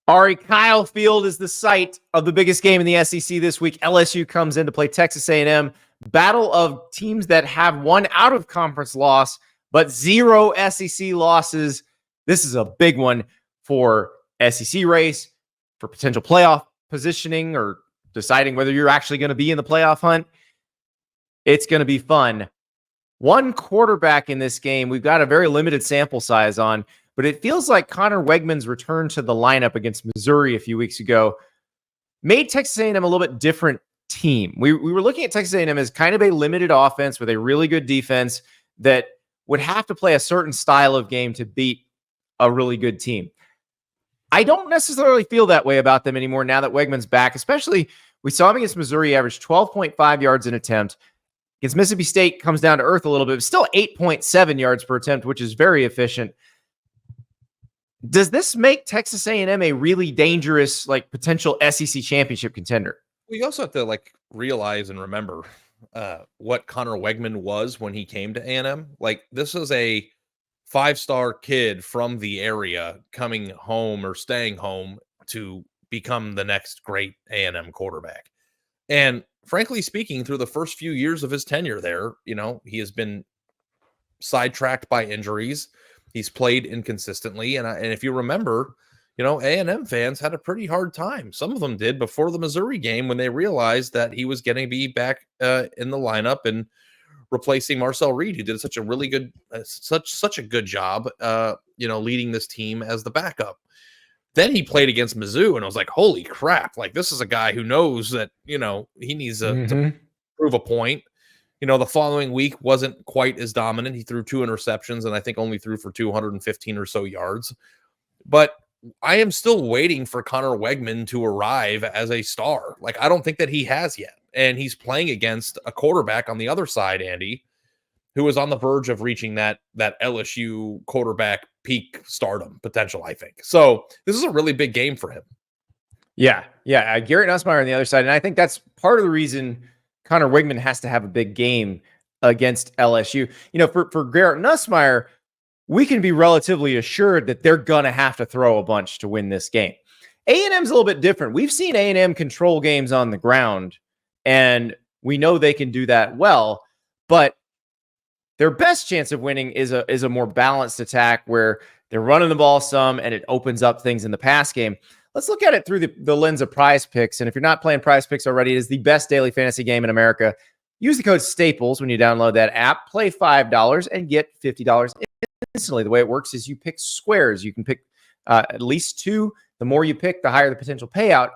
Ari, Kyle Field is the site of the biggest game in the SEC this week. LSU comes in to play Texas A&M. Battle of teams that have one out-of-conference loss, but 0 SEC losses. This is a big one for SEC race, for potential playoff positioning, or deciding whether you're actually going to be in the playoff hunt. It's going to be fun. One quarterback in this game we've got a very limited sample size on, but it feels like Connor Weigman's return to the lineup against Missouri a few weeks ago made Texas A&M a little bit different team. We were looking at Texas A&M as kind of a limited offense with a really good defense that would have to play a certain style of game to beat a really good team. I don't necessarily feel that way about them anymore now that Weigman's back, especially we saw him against Missouri average 12.5 yards an attempt. Against Mississippi State comes down to earth a little bit, but still 8.7 yards per attempt, which is very efficient. Does this make Texas A&M a really dangerous, potential SEC championship contender? We also have to realize and remember what Connor Weigman was when he came to A&M. This is a 5-star kid from the area coming home or staying home to become the next great A&M quarterback. And frankly speaking, through the first few years of his tenure there, he has been sidetracked by injuries. He's played inconsistently. And if you remember, A&M fans had a pretty hard time. Some of them did before the Missouri game when they realized that he was going to be back in the lineup and replacing Marcel Reed, who did such a really good, such a good job, leading this team as the backup. Then he played against Mizzou, and I was like, holy crap. This is a guy who knows that, he needs to prove a point. The following week wasn't quite as dominant. He threw 2 interceptions and I think only threw for 215 or so yards. But I am still waiting for Connor Weigman to arrive as a star. I don't think that he has yet. And he's playing against a quarterback on the other side, Andy, who is on the verge of reaching that LSU quarterback peak stardom potential, I think. So this is a really big game for him. Yeah. Garrett Nussmeier on the other side. And I think that's part of the reason Connor Weigman has to have a big game against LSU. For Garrett Nussmeier, we can be relatively assured that they're going to have to throw a bunch to win this game. A&M's a little bit different. We've seen A&M control games on the ground, and we know they can do that well, but their best chance of winning is a more balanced attack where they're running the ball some and it opens up things in the pass game. Let's look at it through the lens of Prize Picks. And if you're not playing Prize Picks already, it is the best daily fantasy game in America. Use the code STAPLES when you download that app. Play $5 and get $50 instantly. The way it works is you pick squares. You can pick at least 2. The more you pick, the higher the potential payout.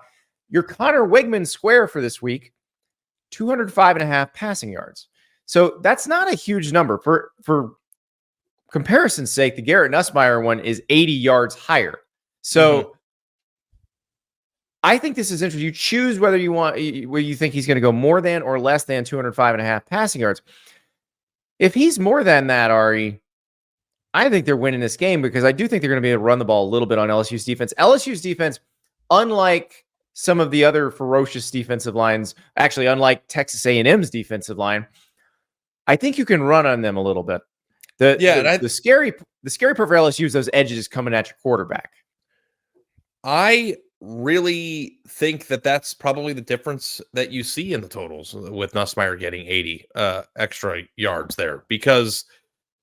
Your Connor Weigman square for this week, 205.5 passing yards. So that's not a huge number. For comparison's sake, the Garrett Nussmeier one is 80 yards higher. So I think this is interesting. You choose whether you think he's going to go more than or less than 205.5 passing yards. If he's more than that, Ari, I think they're winning this game because I do think they're going to be able to run the ball a little bit on LSU's defense. LSU's defense, unlike some of the other ferocious defensive lines, actually unlike Texas A&M's defensive line, I think you can run on them a little bit. The scary part for LSU is those edges coming at your quarterback. I really think that that's probably the difference that you see in the totals with Nussmeier getting 80 extra yards there, because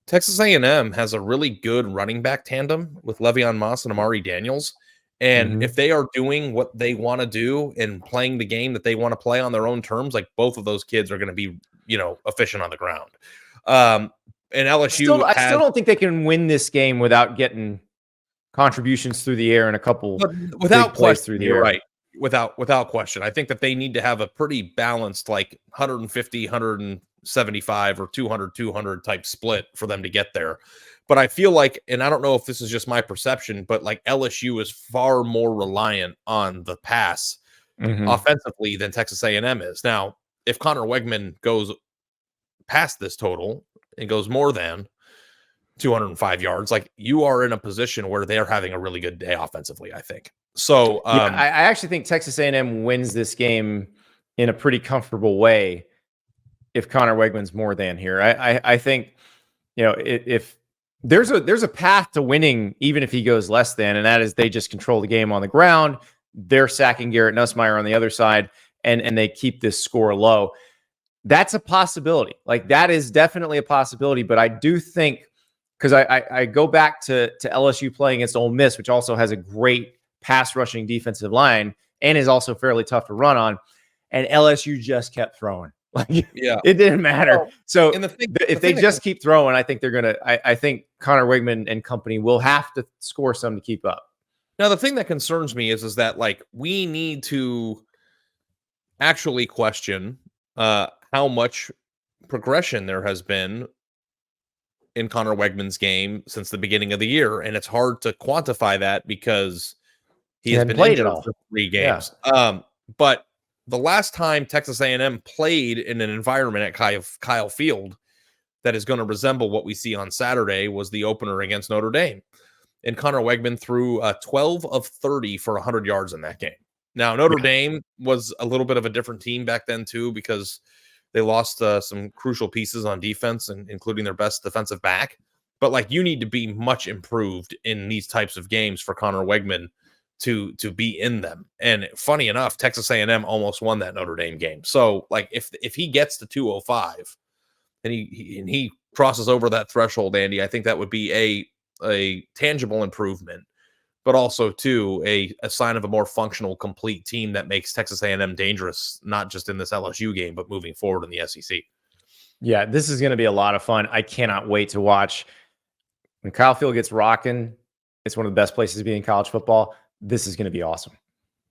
Texas A&M has a really good running back tandem with Le'Veon Moss and Amari Daniels. And if they are doing what they want to do and playing the game that they want to play on their own terms, both of those kids are going to be, efficient on the ground. And LSU, I still don't think they can win this game without getting contributions through the air and a couple without plays through the air. Right. Without question. I think that they need to have a pretty balanced, 150, 175 or 200 type split for them to get there. But I feel like, and I don't know if this is just my perception, but LSU is far more reliant on the pass offensively than Texas A&M is. Now, if Connor Weigman goes past this total and goes more than 205 yards, you are in a position where they're having a really good day offensively, I think. So I actually think Texas A&M wins this game in a pretty comfortable way if Connor Weigman's more than here. I think, if there's a path to winning even if he goes less than, and that is they just control the game on the ground. They're sacking Garrett Nussmeier on the other side, and they keep this score low. That's a possibility. Like, that is definitely a possibility. But I do think, because I go back to LSU playing against Ole Miss, which also has a great pass rushing defensive line and is also fairly tough to run on, and LSU just kept throwing. Like, Yeah, it didn't matter. Well, So and if they just keep throwing, I think they're gonna. I think Connor Weigman and company will have to score some to keep up. Now, the thing that concerns me is that, like, we need to actually question how much progression there has been in Connor Weigman's game since the beginning of the year, and it's hard to quantify that because he has been played it injured all for 3 games. But the last time Texas A&M played in an environment at Kyle Field that is going to resemble what we see on Saturday was the opener against Notre Dame. And Connor Weigman threw 12 of 30 for 100 yards in that game. Now, Notre Dame was a little bit of a different team back then, too, because they lost some crucial pieces on defense, and including their best defensive back. But, like, you need to be much improved in these types of games for Connor Weigman to be in them. And funny enough, Texas A&M almost won that Notre Dame game. So, like, if he gets to 205 and he crosses over that threshold, Andy, I think that would be a tangible improvement, but also too a sign of a more functional, complete team that makes Texas A&M dangerous, not just in this LSU game, but moving forward in the SEC. Yeah, this is going to be a lot of fun. I cannot wait to watch. When Kyle Field gets rocking, it's one of the best places to be in college football. This is going to be awesome.